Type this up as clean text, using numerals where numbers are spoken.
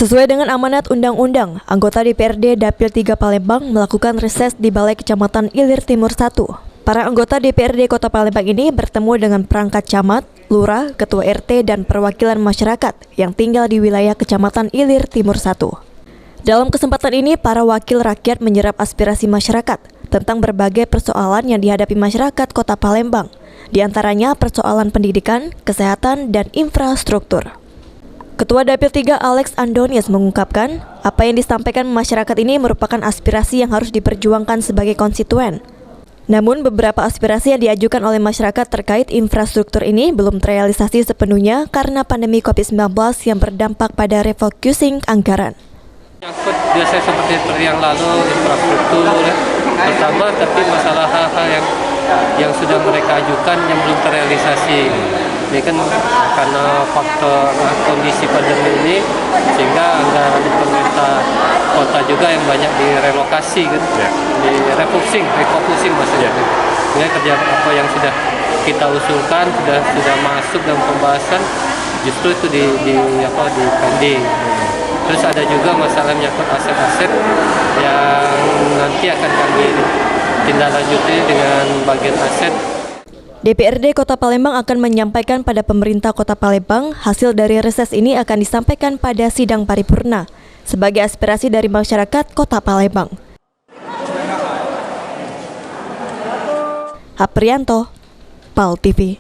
Sesuai dengan amanat undang-undang, anggota DPRD Dapil 3 Palembang melakukan reses di Balai Kecamatan Ilir Timur 1. Para anggota DPRD Kota Palembang ini bertemu dengan perangkat camat, lurah, ketua RT, dan perwakilan masyarakat yang tinggal di wilayah Kecamatan Ilir Timur 1. Dalam kesempatan ini, para wakil rakyat menyerap aspirasi masyarakat tentang berbagai persoalan yang dihadapi masyarakat Kota Palembang, di antaranya persoalan pendidikan, kesehatan, dan infrastruktur. Ketua Dapil 3 Alex Andonius mengungkapkan, apa yang disampaikan masyarakat ini merupakan aspirasi yang harus diperjuangkan sebagai konstituen. Namun beberapa aspirasi yang diajukan oleh masyarakat terkait infrastruktur ini belum terrealisasi sepenuhnya karena pandemi COVID-19 yang berdampak pada refocusing anggaran. Nyangkut biasanya seperti yang lalu, infrastruktur pertama, tapi masalah hal-hal yang sudah mereka ajukan yang belum terrealisasi. Ini kan karena faktor kondisi pandemi ini, sehingga anggaran pemerintah kota juga yang banyak direlokasi, kan? Di refocusing maksudnya. Ini kerja apa yang sudah kita usulkan sudah masuk dalam pembahasan, justru itu di pending. Terus ada juga masalah menyangkut aset-aset yang nanti akan kami tindak lanjuti dengan bagian aset. DPRD Kota Palembang akan menyampaikan pada pemerintah Kota Palembang hasil dari reses ini akan disampaikan pada sidang paripurna sebagai aspirasi dari masyarakat Kota Palembang. Aprianto, PAL TV.